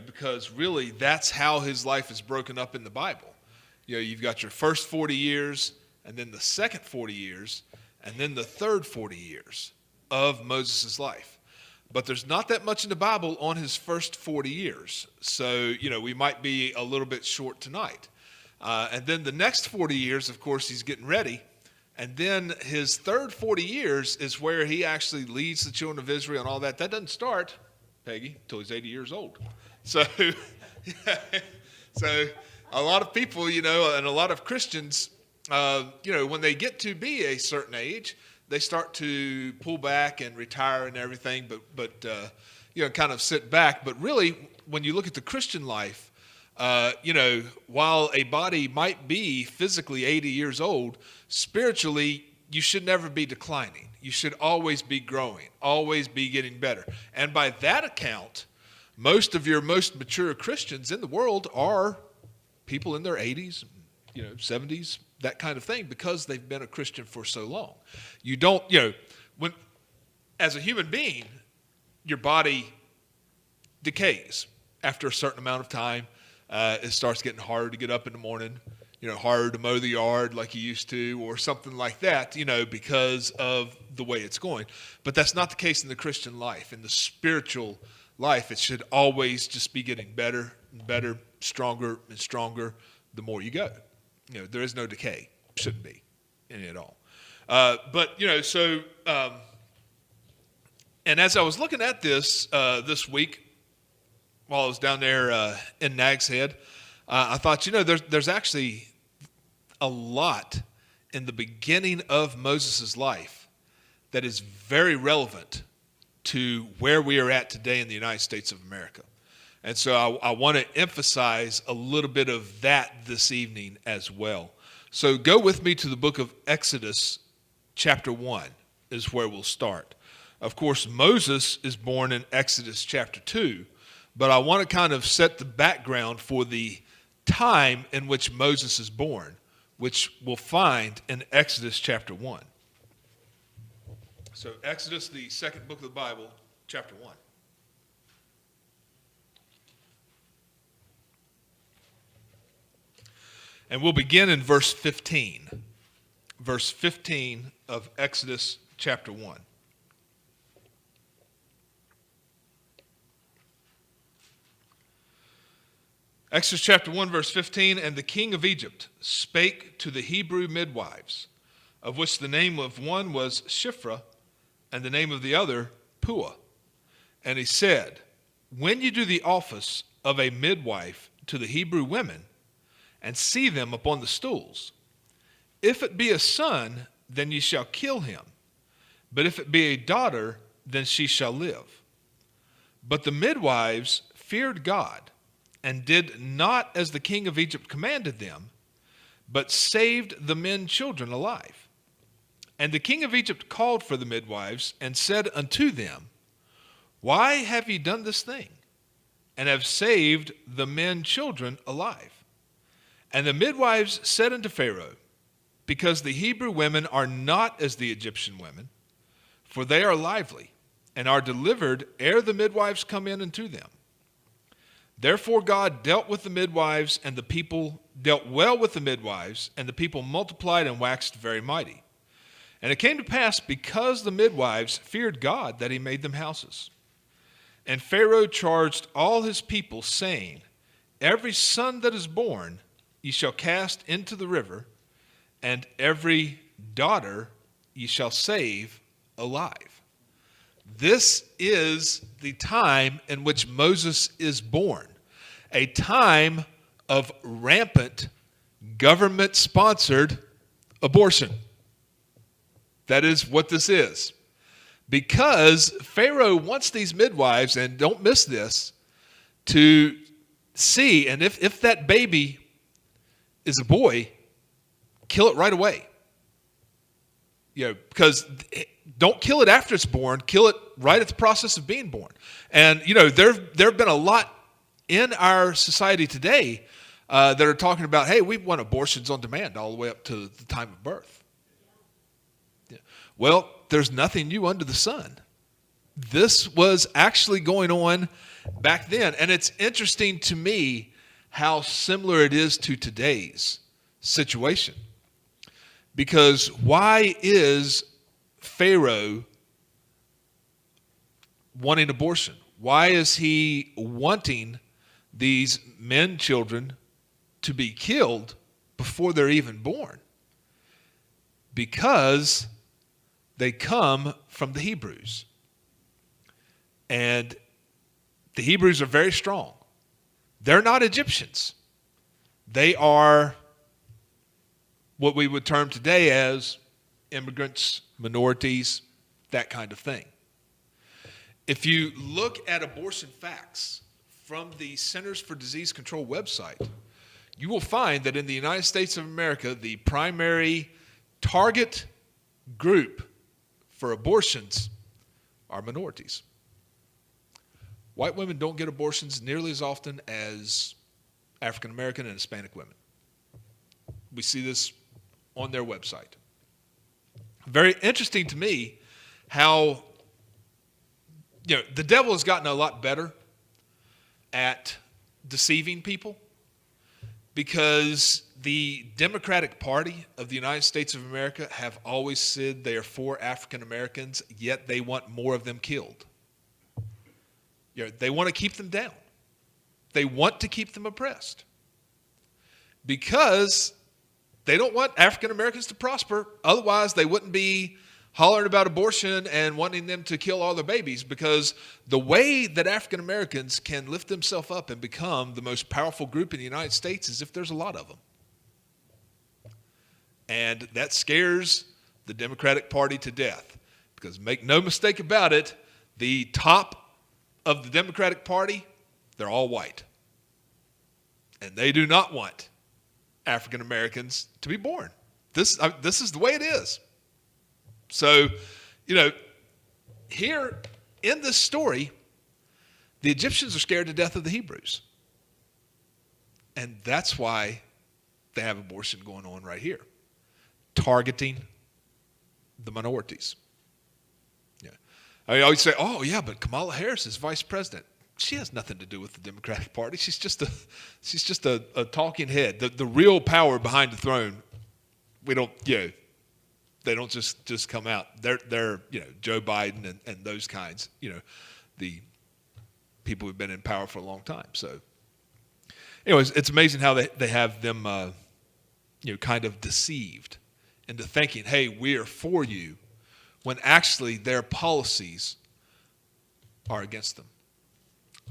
because really that's how his life is broken up in the Bible. You've got your first 40 years, and then the second 40 years, and then the third 40 years of Moses' life. But there's not that much in the Bible on his first 40 years. So, we might be a little bit short tonight. And then the next 40 years, of course, he's getting ready. And then his third 40 years is where he actually leads the children of Israel and all that. That doesn't start, Peggy, until he's 80 years old. So, so a lot of people, and a lot of Christians, when they get to be a certain age, they start to pull back and retire and everything, but kind of sit back. But really, when you look at the Christian life, while a body might be physically 80 years old, spiritually, you should never be declining. You should always be growing, always be getting better. And by that account, most of your most mature Christians in the world are people in their 80s, 70s, that kind of thing, because they've been a Christian for so long. You don't, when as a human being, your body decays after a certain amount of time. It starts getting harder to get up in the morning, harder to mow the yard like you used to, or something like that, because of the way it's going. But that's not the case in the Christian life. In the spiritual life, it should always just be getting better and better, stronger and stronger the more you go. There is no decay. Shouldn't be any at all. And as I was looking at this this week, while I was down there in Nag's Head, I thought, there's actually a lot in the beginning of Moses' life that is very relevant to where we are at today in the United States of America. And so I want to emphasize a little bit of that this evening as well. So go with me to the book of Exodus, chapter 1 is where we'll start. Of course, Moses is born in Exodus chapter 2, but I want to kind of set the background for the time in which Moses is born, which we'll find in Exodus chapter 1. So Exodus, the second book of the Bible, chapter 1. And we'll begin in verse 15. Verse 15 of Exodus chapter 1. Exodus chapter 1, verse 15, and the king of Egypt spake to the Hebrew midwives, of which the name of one was Shiphrah, and the name of the other Puah. And he said, when you do the office of a midwife to the Hebrew women, and see them upon the stools, if it be a son, then ye shall kill him. But if it be a daughter, then she shall live. But the midwives feared God, and did not as the king of Egypt commanded them, but saved the men children alive. And the king of Egypt called for the midwives, and said unto them, why have ye done this thing, and have saved the men children alive? And the midwives said unto Pharaoh, because the Hebrew women are not as the Egyptian women, for they are lively, and are delivered ere the midwives come in unto them. Therefore God dealt with the midwives, and the people dealt well with the midwives, and the people multiplied and waxed very mighty. And it came to pass, because the midwives feared God, that he made them houses. And Pharaoh charged all his people, saying, every son that is born ye shall cast into the river, and every daughter ye shall save alive. This is the time in which Moses is born, a time of rampant government-sponsored abortion. That is what this is. Because Pharaoh wants these midwives, and don't miss this, to see, and if that baby is a boy, kill it right away. Because don't kill it after it's born, kill it right at the process of being born. And, there have been a lot in our society today that are talking about, hey, we want abortions on demand all the way up to the time of birth. Yeah. Well, there's nothing new under the sun. This was actually going on back then. And it's interesting to me how similar it is to today's situation. Because why is Pharaoh wanting abortion? Why is he wanting these men, children, to be killed before they're even born? Because they come from the Hebrews. And the Hebrews are very strong. They're not Egyptians. They are what we would term today as immigrants, minorities, that kind of thing. If you look at abortion facts from the Centers for Disease Control website, you will find that in the United States of America, the primary target group for abortions are minorities. White women don't get abortions nearly as often as African American and Hispanic women. We see this on their website. Very interesting to me how the devil has gotten a lot better at deceiving people, because the Democratic Party of the United States of America have always said they are for African Americans, yet they want more of them killed. They want to keep them down. They want to keep them oppressed because they don't want African Americans to prosper. Otherwise, they wouldn't be hollering about abortion and wanting them to kill all their babies, because the way that African Americans can lift themselves up and become the most powerful group in the United States is if there's a lot of them. And that scares the Democratic Party to death, because make no mistake about it, the top of the Democratic Party, they're all white. And they do not want African Americans to be born. This is the way it is. So, here in this story, the Egyptians are scared to death of the Hebrews. And that's why they have abortion going on right here, targeting the minorities. Yeah. I always say, oh, yeah, but Kamala Harris is vice president. She has nothing to do with the Democratic Party. She's just a talking head. The real power behind the throne, they don't just come out. They're Joe Biden and those kinds, the people who've been in power for a long time. So anyways, it's amazing how they have them kind of deceived into thinking, hey, we are for you, when actually their policies are against them.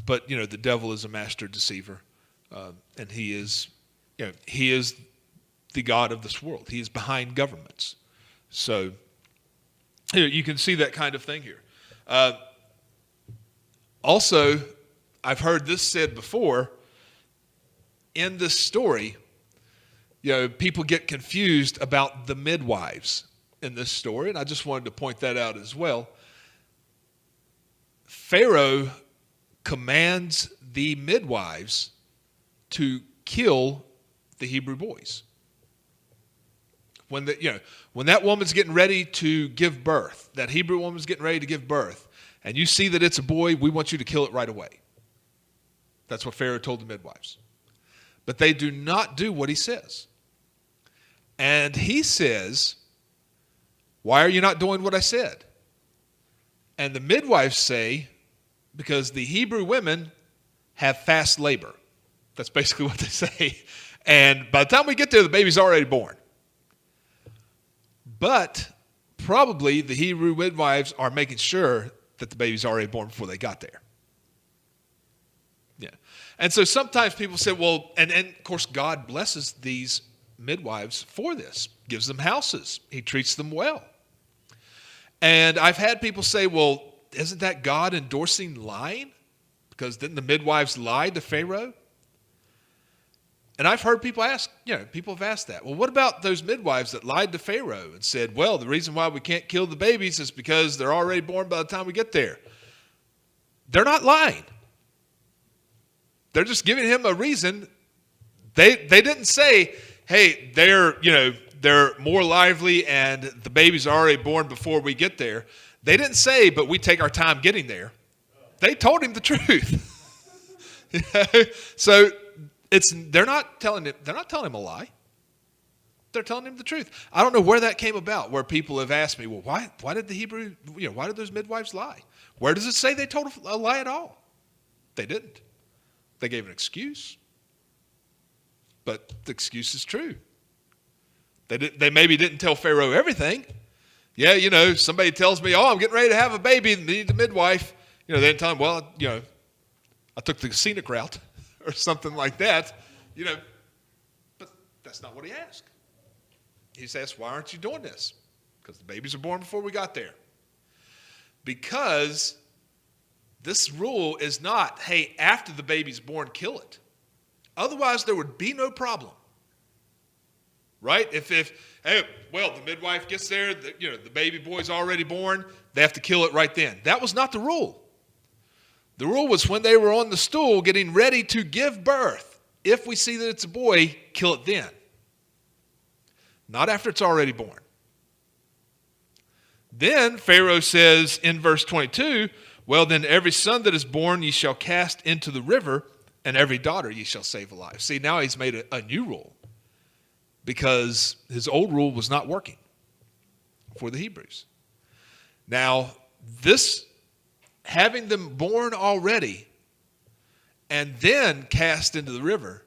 But the devil is a master deceiver, and he is the god of this world. He is behind governments. So you can see that kind of thing here. Also, I've heard this said before. In this story, people get confused about the midwives in this story, and I just wanted to point that out as well. Pharaoh commands the midwives to kill the Hebrew boys. When that woman's getting ready to give birth, that Hebrew woman's getting ready to give birth, and you see that it's a boy, we want you to kill it right away. That's what Pharaoh told the midwives. But they do not do what he says. And he says, why are you not doing what I said? And the midwives say, because the Hebrew women have fast labor. That's basically what they say. And by the time we get there, the baby's already born. But probably the Hebrew midwives are making sure that the baby's already born before they got there. Yeah. And so sometimes people say, well, and of course God blesses these midwives for this, gives them houses. He treats them well. And I've had people say, well, isn't that God endorsing lying? Because didn't the midwives lie to Pharaoh? And I've heard people ask, people have asked that. Well, what about those midwives that lied to Pharaoh and said, well, the reason why we can't kill the babies is because they're already born by the time we get there? They're not lying. They're just giving him a reason. They didn't say, hey, they're more lively and the babies are already born before we get there. They didn't say, but we take our time getting there. They told him the truth. So they're not telling him a lie. They're telling him the truth. I don't know where that came about, where people have asked me, well, why did why did those midwives lie? Where does it say they told a lie at all? They didn't. They gave an excuse. But the excuse is true. They maybe didn't tell Pharaoh everything. Yeah, somebody tells me, I'm getting ready to have a baby and need the midwife. They didn't tell him, well, I took the scenic route or something like that. But that's not what he asked. He says, why aren't you doing this? Because the babies are born before we got there. Because this rule is not, hey, after the baby's born, kill it. Otherwise, there would be no problem. Right? If the midwife gets there, the baby boy's already born, they have to kill it right then. That was not the rule. The rule was when they were on the stool getting ready to give birth. If we see that it's a boy, kill it then. Not after it's already born. Then Pharaoh says in verse 22, well, then every son that is born ye shall cast into the river, and every daughter ye shall save alive. See, now he's made a new rule because his old rule was not working for the Hebrews. Now, this having them born already and then cast into the river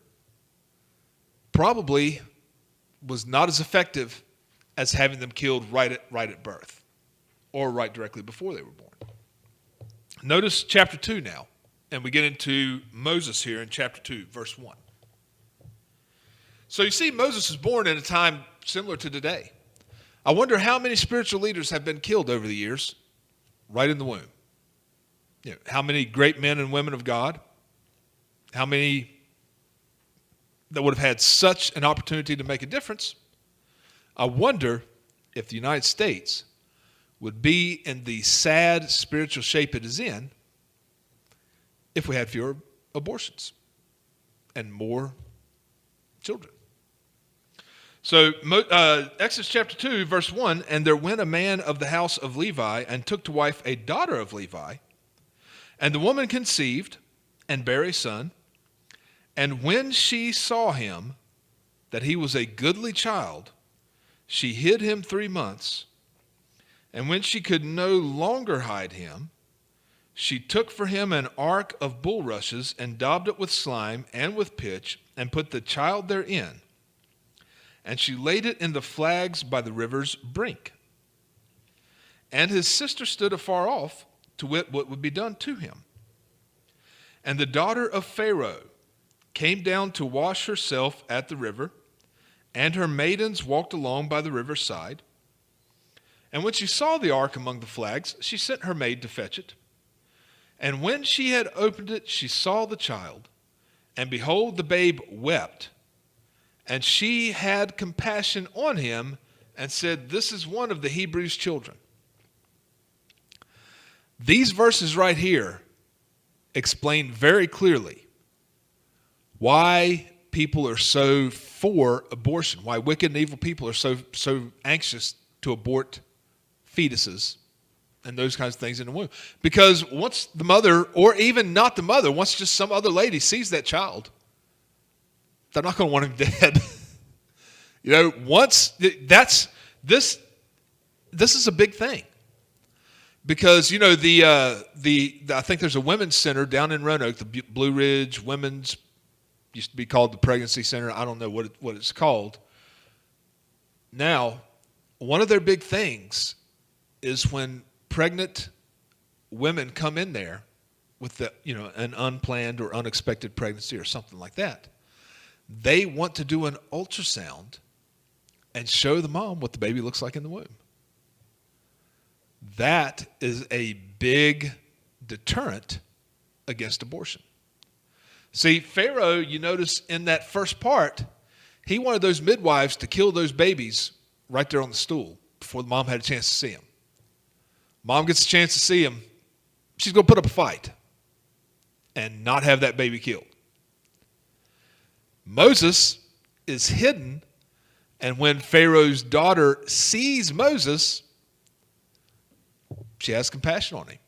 probably was not as effective as having them killed right at birth or right directly before they were born. Notice chapter 2 now, and we get into Moses here in chapter 2, verse 1. So you see, Moses was born in a time similar to today. I wonder how many spiritual leaders have been killed over the years right in the womb. How many great men and women of God, how many that would have had such an opportunity to make a difference. I wonder if the United States would be in the sad spiritual shape it is in if we had fewer abortions and more children. So Exodus chapter 2, verse 1, and there went a man of the house of Levi and took to wife a daughter of Levi, and the woman conceived and bare a son. And when she saw him, that he was a goodly child, she hid him 3 months. And when she could no longer hide him, she took for him an ark of bulrushes and daubed it with slime and with pitch and put the child therein. And she laid it in the flags by the river's brink. And his sister stood afar off to wit what would be done to him. And the daughter of Pharaoh came down to wash herself at the river, and her maidens walked along by the river's side. And when she saw the ark among the flags, she sent her maid to fetch it. And when she had opened it, she saw the child, and behold, the babe wept. And she had compassion on him and said, this is one of the Hebrews' children. These verses right here explain very clearly why people are so for abortion, why wicked and evil people are so anxious to abort fetuses and those kinds of things in the womb. Because once the mother, or even not the mother, once just some other lady sees that child, they're not going to want him dead. This is a big thing. Because, I think there's a women's center down in Roanoke, the Blue Ridge Women's, used to be called the Pregnancy Center. I don't know what it's called. Now, one of their big things is when pregnant women come in there with an unplanned or unexpected pregnancy or something like that, they want to do an ultrasound and show the mom what the baby looks like in the womb. That is a big deterrent against abortion. See, Pharaoh, you notice in that first part, he wanted those midwives to kill those babies right there on the stool before the mom had a chance to see him. Mom gets a chance to see him, she's going to put up a fight and not have that baby killed. Moses is hidden, and when Pharaoh's daughter sees Moses, she has compassion on him.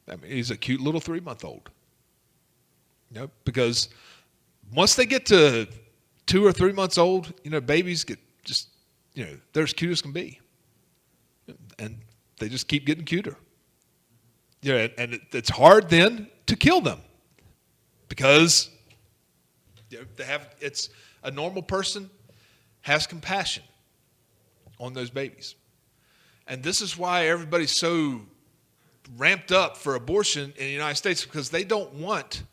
I mean, he's a cute little 3-month-old. Because once they get to 2 or 3 months old, babies get just, they're as cute as can be. And they just keep getting cuter. And it's hard then to kill them because it's a normal person has compassion on those babies. And this is why everybody's so ramped up for abortion in the United States, because they don't want,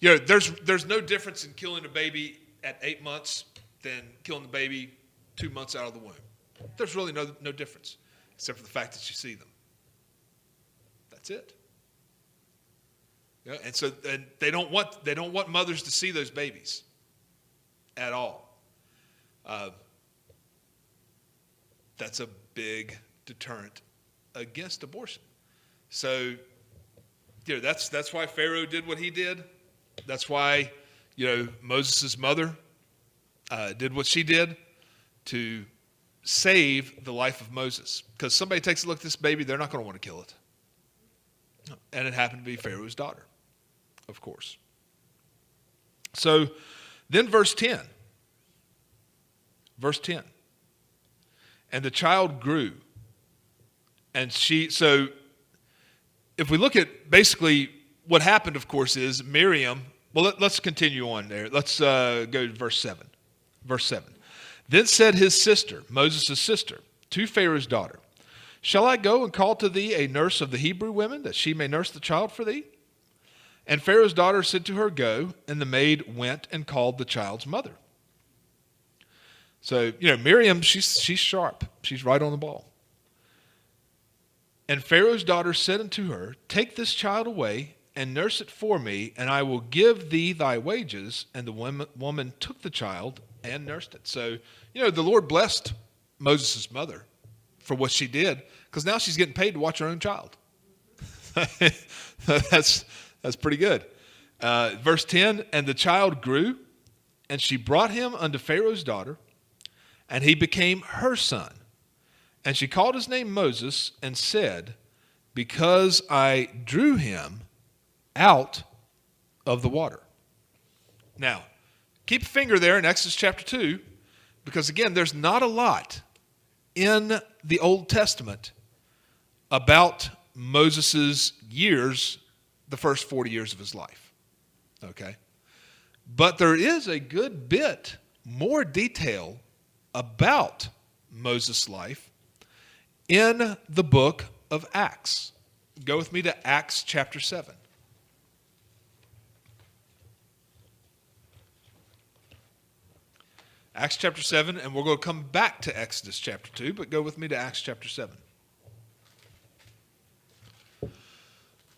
there's no difference in killing a baby at 8 months than killing the baby 2 months out of the womb. There's really no difference, except for the fact that you see them. That's it. And they don't want mothers to see those babies at all. That's a big deterrent against abortion. So, that's why Pharaoh did what he did. That's why, Moses' mother did what she did to save the life of Moses. Because somebody takes a look at this baby, they're not going to want to kill it. And it happened to be Pharaoh's daughter, of course. So then verse 10. Verse 10. And the child grew. And so if we look at basically what happened, of course, is Miriam. Well, let's continue on there. Let's go to verse 7. Verse 7. Then said his sister, Moses' sister, to Pharaoh's daughter, shall I go and call to thee a nurse of the Hebrew women, that she may nurse the child for thee? And Pharaoh's daughter said to her, go. And the maid went and called the child's mother. So, Miriam, she's sharp. She's right on the ball. And Pharaoh's daughter said unto her, take this child away and nurse it for me, and I will give thee thy wages. And the woman took the child and nursed it. So, the Lord blessed Moses' mother for what she did, because now she's getting paid to watch her own child. That's pretty good. Verse 10, and the child grew, and she brought him unto Pharaoh's daughter, and he became her son. And she called his name Moses, and said, because I drew him out of the water. Now, keep a finger there in Exodus chapter 2, because again, there's not a lot in the Old Testament about Moses' years, the first 40 years of his life. Okay? But there is a good bit more detail about Moses' life in the book of Acts. Go with me to Acts chapter 7. Acts chapter 7, and we're going to come back to Exodus chapter 2, but go with me to Acts chapter 7.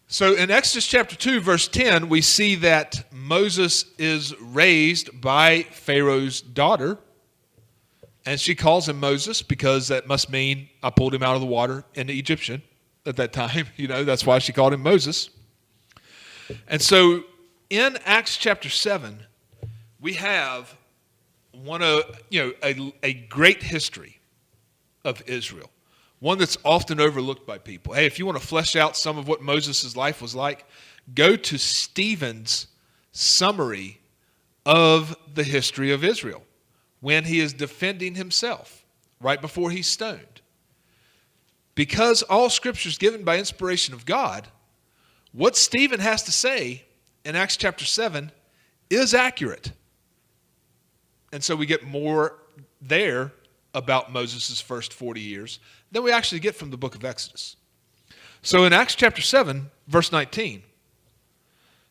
So in Exodus chapter 2, verse 10, we see that Moses is raised by Pharaoh's daughter, and she calls him Moses because that must mean I pulled him out of the water in the Egyptian at that time. That's why she called him Moses. And so in Acts chapter 7, we have a great history of Israel, one that's often overlooked by people. Hey, if you want to flesh out some of what Moses' life was like, go to Stephen's summary of the history of Israel when he is defending himself right before he's stoned. Because all Scripture is given by inspiration of God, what Stephen has to say in Acts chapter 7 is accurate. And so we get more there about Moses' first 40 years than we actually get from the book of Exodus. So in Acts chapter 7, verse 19,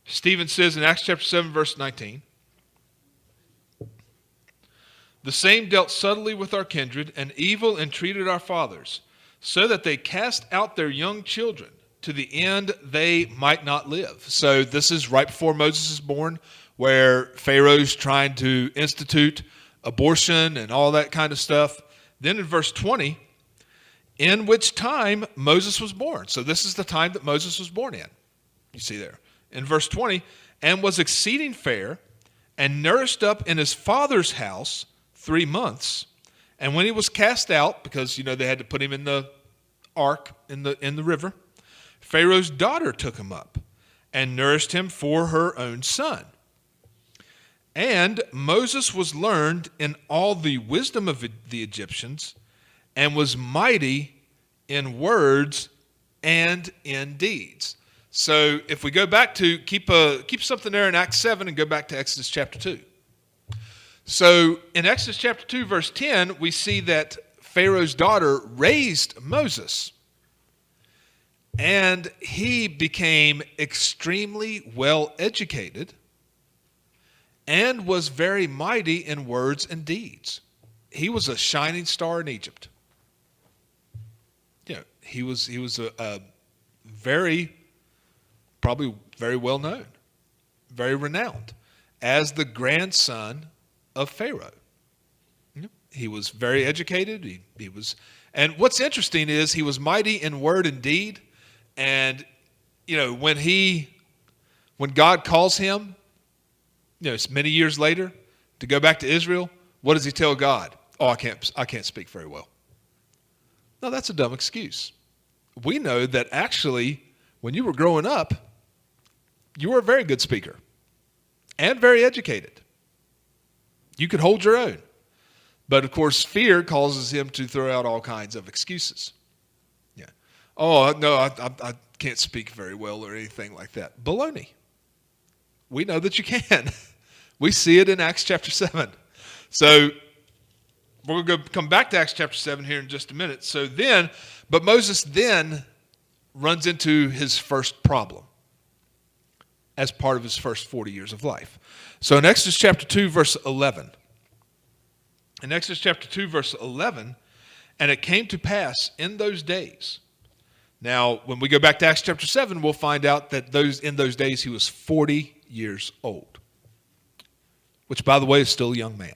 Stephen says in Acts chapter 7, verse 19, the same dealt subtly with our kindred, and evil entreated our fathers, so that they cast out their young children, to the end they might not live. So this is right before Moses is born, where Pharaoh's trying to institute abortion and all that kind of stuff. Then in verse 20, in which time Moses was born. So this is the time that Moses was born in. You see there. In verse 20, and was exceeding fair, and nourished up in his father's house 3 months. And when he was cast out, because they had to put him in the ark in the river, Pharaoh's daughter took him up and nourished him for her own son. And Moses was learned in all the wisdom of the Egyptians, and was mighty in words and in deeds. So if we go back to, keep something there in Acts 7 and go back to Exodus chapter 2. So in Exodus chapter 2, verse 10, we see that Pharaoh's daughter raised Moses. And he became extremely well educated and was very mighty in words and deeds. He was a shining star in Egypt. Yeah, he was a probably very well known, very renowned as the grandson of Pharaoh. He was very educated. He was, and what's interesting is he was mighty in word and deed. And when God calls him, it's many years later to go back to Israel, what does he tell God? Oh, I can't speak very well. No, that's a dumb excuse. We know that actually, when you were growing up, you were a very good speaker and very educated. You could hold your own. But of course, fear causes him to throw out all kinds of excuses. Yeah. Oh, no, I can't speak very well or anything like that. Baloney. We know that you can. We see it in Acts chapter 7. So we're going to come back to Acts chapter 7 here in just a minute. But Moses then runs into his first problem as part of his first 40 years of life. So in Exodus chapter 2, verse 11. In Exodus chapter 2, verse 11, and it came to pass in those days. Now, when we go back to Acts chapter 7, we'll find out that in those days he was 40 years old. Which, by the way, is still a young man.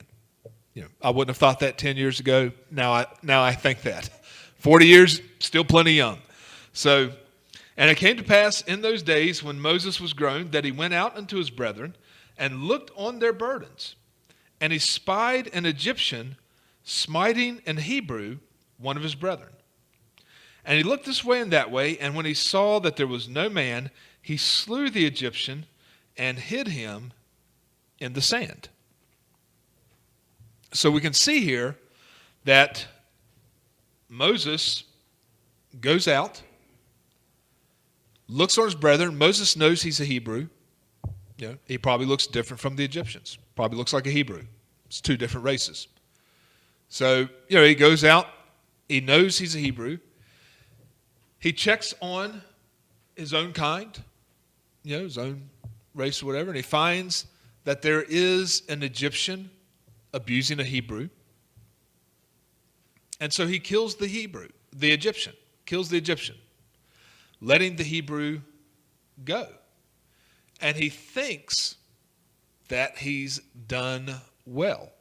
I wouldn't have thought that 10 years ago. Now I think that. 40 years, still plenty young. So, and it came to pass in those days when Moses was grown that he went out unto his brethren and looked on their burdens. And he spied an Egyptian smiting an Hebrew, one of his brethren. And he looked this way and that way, and when he saw that there was no man, he slew the Egyptian and hid him in the sand. So we can see here that Moses goes out, looks on his brethren. Moses knows he's a Hebrew. He probably looks different from the Egyptians. Probably looks like a Hebrew. It's two different races. So, he goes out. He knows he's a Hebrew. He checks on his own kind, his own race or whatever, and he finds that there is an Egyptian abusing a Hebrew. And so he kills the Egyptian, letting the Hebrew go. And he thinks that he's done well.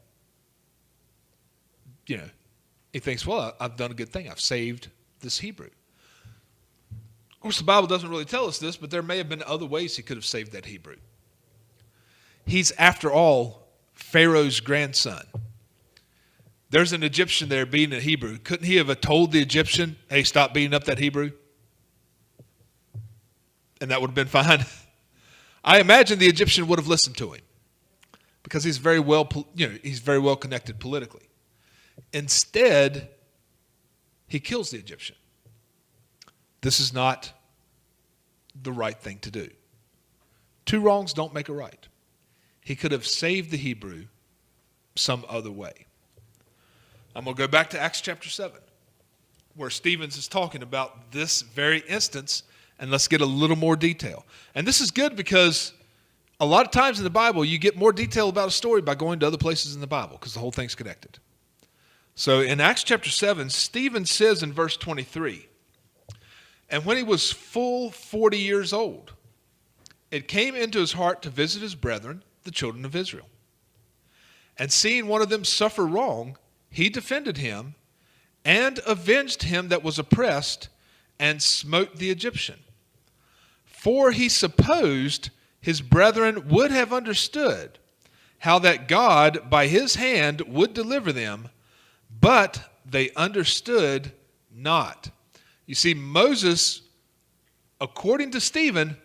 He thinks, well, I've done a good thing. I've saved this Hebrew. Of course, the Bible doesn't really tell us this, but there may have been other ways he could have saved that Hebrew. He's, after all, Pharaoh's grandson. There's an Egyptian there beating a Hebrew. Couldn't he have told the Egyptian, hey, stop beating up that Hebrew? And that would have been fine. I imagine the Egyptian would have listened to him because he's very well connected politically. Instead, he kills the Egyptian. This is not the right thing to do. Two wrongs don't make a right. He could have saved the Hebrew some other way. I'm going to go back to Acts chapter 7, where Stevens is talking about this very instance, and let's get a little more detail. And this is good because a lot of times in the Bible, you get more detail about a story by going to other places in the Bible because the whole thing's connected. So in Acts chapter 7, Stephen says in verse 23, and when he was full 40 years old, it came into his heart to visit his brethren, the children of Israel. And seeing one of them suffer wrong, he defended him and avenged him that was oppressed and smote the Egyptian. For he supposed his brethren would have understood how that God by his hand would deliver them, but they understood not. You see, Moses, according to Stephen,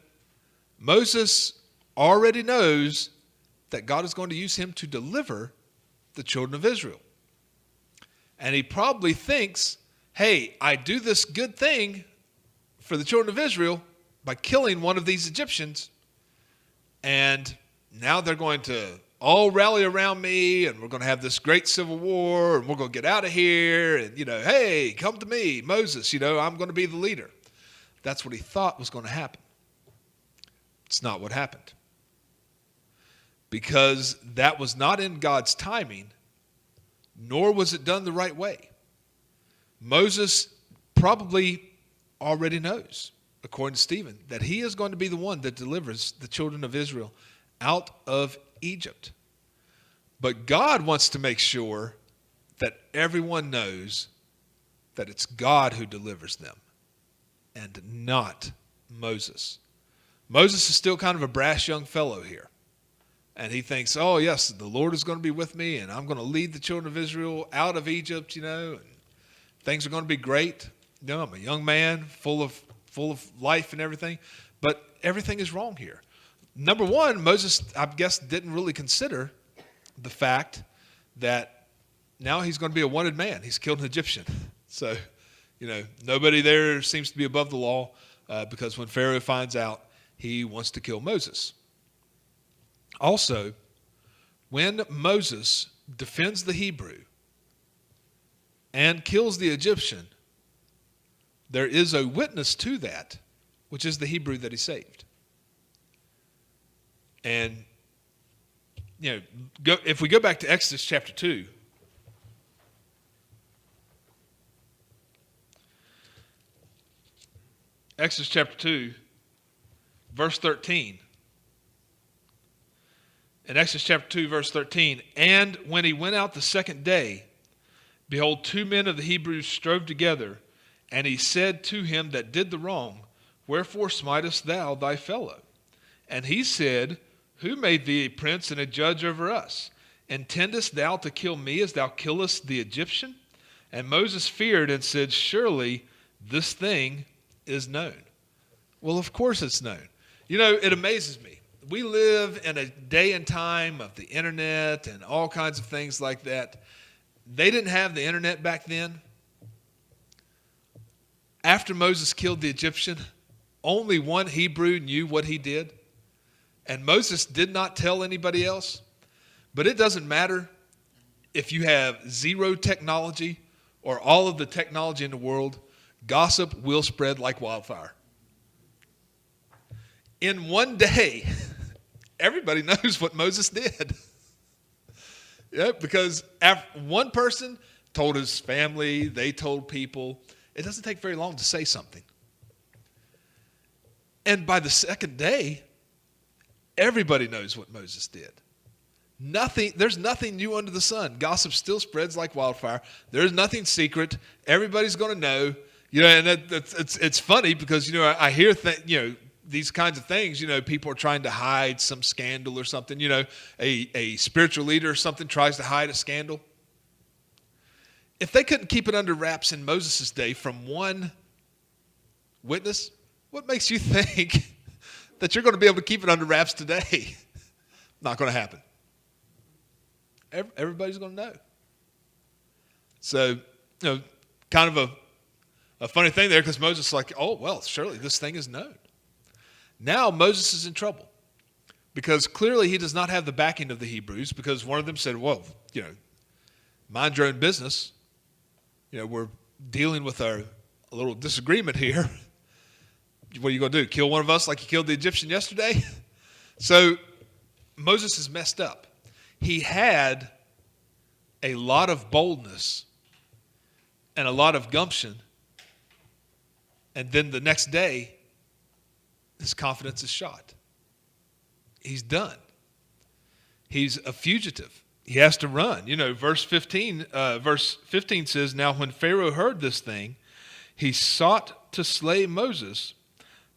Moses already knows that God is going to use him to deliver the children of Israel. And he probably thinks, hey, I do this good thing for the children of Israel by killing one of these Egyptians, and now they're going to all rally around me, and we're going to have this great civil war, and we're going to get out of here, and, hey, come to me, Moses, I'm going to be the leader. That's what he thought was going to happen. It's not what happened. Because that was not in God's timing, nor was it done the right way. Moses probably already knows, according to Stephen, that he is going to be the one that delivers the children of Israel out of Egypt. But God wants to make sure that everyone knows that it's God who delivers them and not Moses. Moses is still kind of a brash young fellow here. And he thinks, oh, yes, the Lord is going to be with me, and I'm going to lead the children of Israel out of Egypt, and things are going to be great. I'm a young man, full of life and everything. But everything is wrong here. Number one, Moses, I guess, didn't really consider the fact that now he's going to be a wanted man. He's killed an Egyptian. So, nobody there seems to be above the law because when Pharaoh finds out, he wants to kill Moses. Also, when Moses defends the Hebrew and kills the Egyptian, there is a witness to that, which is the Hebrew that he saved. And, if we go back to Exodus chapter 2, Exodus chapter 2, verse 13. In Exodus chapter 2, verse 13, and when he went out the second day, behold, 2 men of the Hebrews strove together, and he said to him that did the wrong, wherefore smitest thou thy fellow? And he said, who made thee a prince and a judge over us? Intendest thou to kill me as thou killest the Egyptian? And Moses feared and said, surely this thing is known. Well, of course it's known. It amazes me. We live in a day and time of the internet and all kinds of things like that. They didn't have the internet back then. After Moses killed the Egyptian, only one Hebrew knew what he did. And Moses did not tell anybody else. But it doesn't matter if you have zero technology or all of the technology in the world, gossip will spread like wildfire. In one day, everybody knows what Moses did. Yeah, because one person told his family, they told people. It doesn't take very long to say something. And by the second day, everybody knows what Moses did. There's nothing new under the sun. Gossip still spreads like wildfire. There's nothing secret. Everybody's going to know. And it's funny because, I hear these kinds of things, people are trying to hide some scandal or something. A spiritual leader or something tries to hide a scandal. If they couldn't keep it under wraps in Moses' day from one witness, what makes you think that you're going to be able to keep it under wraps today? Not going to happen. Everybody's going to know. So, kind of a funny thing there because Moses is like, oh, well, surely this thing is known. Now Moses is in trouble because clearly he does not have the backing of the Hebrews because one of them said, well, mind your own business. We're dealing with a little disagreement here. What are you going to do? Kill one of us like you killed the Egyptian yesterday? So Moses is messed up. He had a lot of boldness and a lot of gumption. And then the next day, his confidence is shot. He's done. He's a fugitive. He has to run. Verse 15 says, now when Pharaoh heard this thing, he sought to slay Moses,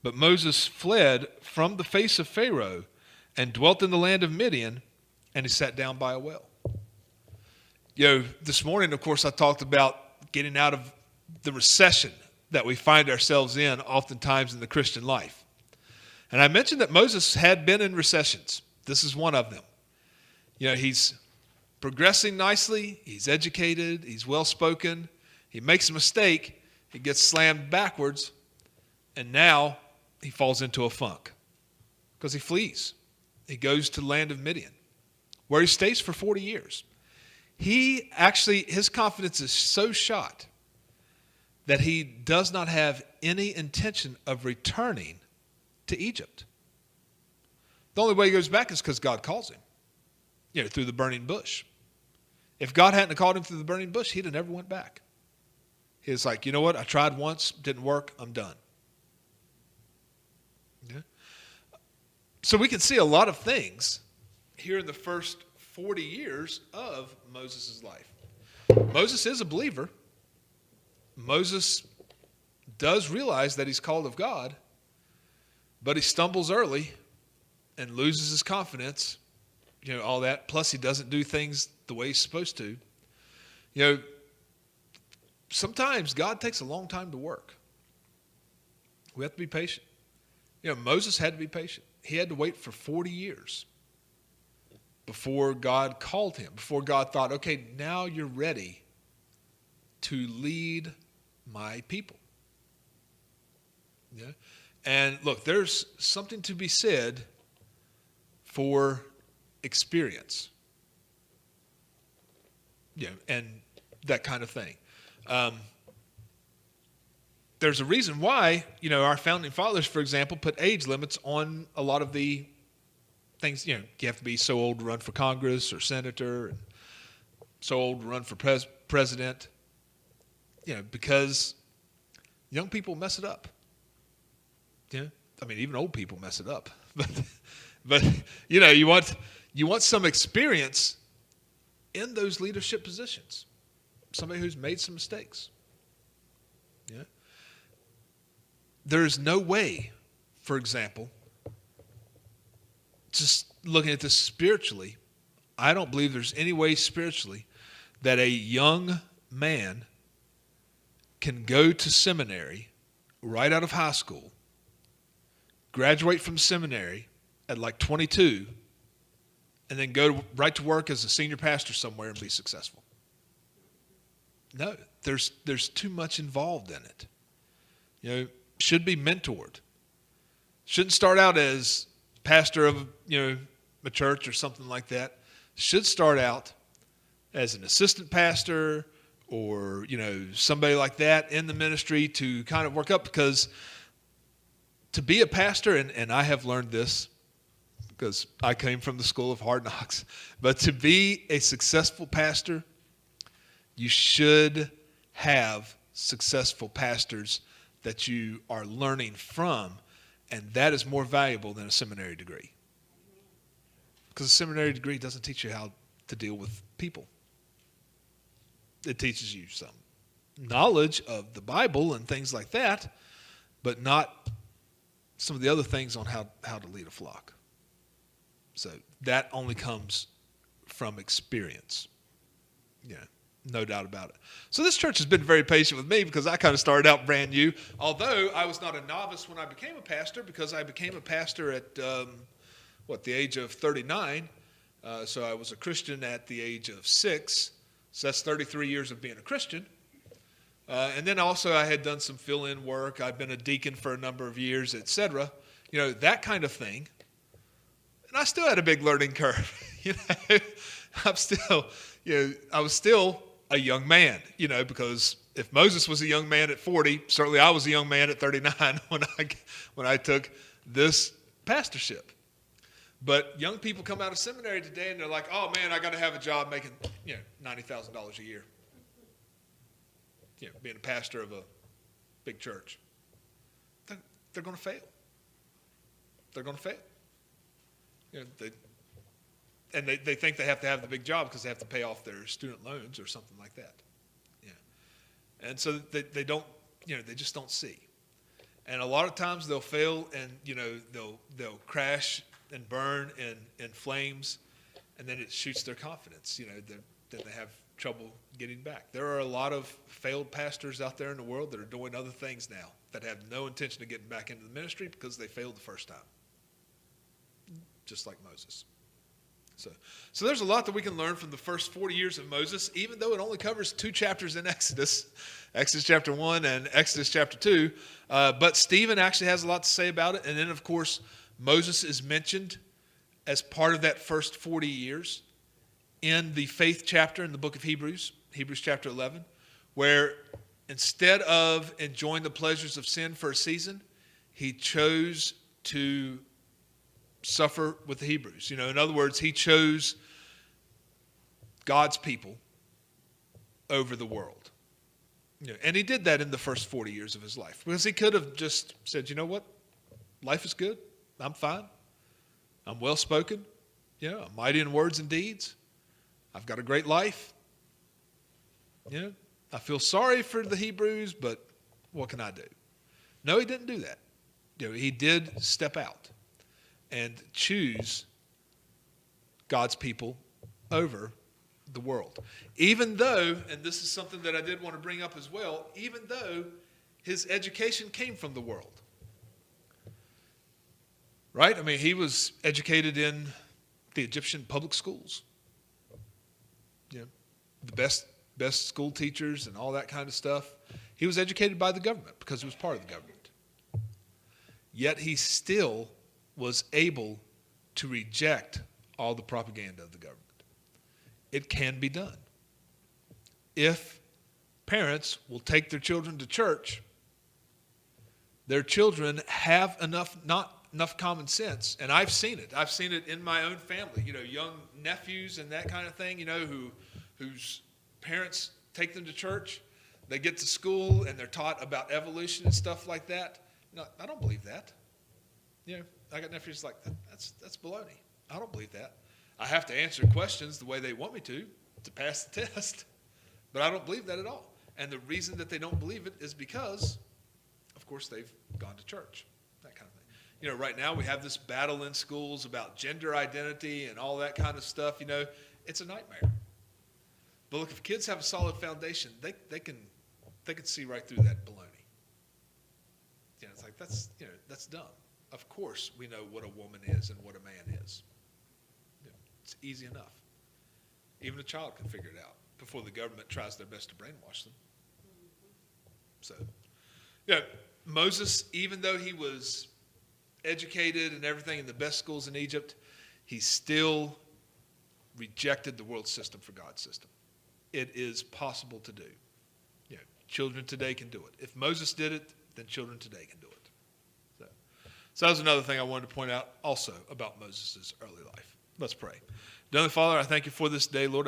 but Moses fled from the face of Pharaoh and dwelt in the land of Midian, and he sat down by a well. This morning, of course, I talked about getting out of the recession that we find ourselves in oftentimes in the Christian life. And I mentioned that Moses had been in recessions. This is one of them. He's progressing nicely. He's educated. He's well-spoken. He makes a mistake. He gets slammed backwards. And now he falls into a funk because he flees. He goes to the land of Midian, where he stays for 40 years. His confidence is so shot that he does not have any intention of returning to Egypt. The only way he goes back is because God calls him, through the burning bush. If God hadn't called him through the burning bush, he'd have never went back. He was like, you know what? I tried once, didn't work, I'm done. Yeah. So we can see a lot of things here in the first 40 years of Moses' life. Moses is a believer. Moses does realize that he's called of God, but he stumbles early and loses his confidence, all that. Plus he doesn't do things the way he's supposed to. Sometimes God takes a long time to work. We have to be patient. Moses had to be patient. He had to wait for 40 years before God called him, before God thought, okay, now you're ready to lead my people. Yeah. And look, there's something to be said for experience. And that kind of thing. There's a reason why, our founding fathers, for example, put age limits on a lot of the things. You have to be so old to run for Congress or senator, and so old to run for president, because young people mess it up. Even old people mess it up. But you want some experience in those leadership positions. Somebody who's made some mistakes. Yeah. There's no way, for example, just looking at this spiritually, I don't believe there's any way spiritually that a young man can go to seminary right out of high school, graduate from seminary at like 22, and then go right to work as a senior pastor somewhere and be successful. No, there's too much involved in it. Should be mentored. Shouldn't start out as pastor of, a church or something like that. Should start out as an assistant pastor or, somebody like that in the ministry to kind of work up, because to be a pastor, and I have learned this because I came from the school of hard knocks, but to be a successful pastor, you should have successful pastors that you are learning from, and that is more valuable than a seminary degree. Because a seminary degree doesn't teach you how to deal with people. It teaches you some knowledge of the Bible and things like that, but not some of the other things on how to lead a flock. So that only comes from experience. No doubt about it. So this church has been very patient with me because I kind of started out brand new. Although I was not a novice when I became a pastor, because I became a pastor at, the age of 39. So I was a Christian at the age of 6. So that's 33 years of being a Christian. And then also I had done some fill-in work. I've been a deacon for a number of years, etc. That kind of thing. And I still had a big learning curve. I was still a young man, because if Moses was a young man at 40, certainly I was a young man at 39 when I took this pastorship. But young people come out of seminary today and they're like, oh man, I got to have a job making, $90,000 a year. Being a pastor of a big church. They're going to fail. They're going to fail. They think they have to have the big job because they have to pay off their student loans or something like that. Yeah. And so they don't, they just don't see. And a lot of times they'll fail and, they'll crash and burn in flames, and then it shoots their confidence. Then they have trouble getting back. There are a lot of failed pastors out there in the world that are doing other things now that have no intention of getting back into the ministry because they failed the first time. just like Moses. So there's a lot that we can learn from the first 40 years of Moses, even though it only covers 2 chapters in Exodus, Exodus chapter 1 and Exodus chapter 2. But Stephen actually has a lot to say about it. And then, of course, Moses is mentioned as part of that first 40 years in the faith chapter in the book of Hebrews, Hebrews chapter 11, where instead of enjoying the pleasures of sin for a season, he chose to suffer with the Hebrews. In other words, he chose God's people over the world. And he did that in the first 40 years of his life, because he could have just said, you know what? Life is good. I'm fine. I'm well spoken. I'm mighty in words and deeds. I've got a great life. I feel sorry for the Hebrews, but what can I do? No, he didn't do that. He did step out and choose God's people over the world. Even though, and this is something that I did want to bring up as well, even though his education came from the world. Right? I mean, he was educated in the Egyptian public schools. The best school teachers and all that kind of stuff. He was educated by the government because he was part of the government. Yet he still was able to reject all the propaganda of the government. It can be done. If parents will take their children to church, their children have not enough common sense. And I've seen it. I've seen it in my own family. Young nephews and that kind of thing, whose parents take them to church. They get to school and they're taught about evolution and stuff like that. No, I don't believe that. I got nephews like that. That's baloney. I don't believe that. I have to answer questions the way they want me to pass the test. But I don't believe that at all. And the reason that they don't believe it is because, of course, they've gone to church. That kind of thing. Right now we have this battle in schools about gender identity and all that kind of stuff. It's a nightmare. But look, if kids have a solid foundation, they can see right through that baloney. It's like that's dumb. Of course, we know what a woman is and what a man is. It's easy enough. Even a child can figure it out before the government tries their best to brainwash them. So, Moses, even though he was educated and everything in the best schools in Egypt, he still rejected the world system for God's system. It is possible to do. Children today can do it. If Moses did it, then children today can do it. So that was another thing I wanted to point out also about Moses' early life. Let's pray. Heavenly Father, I thank you for this day, Lord.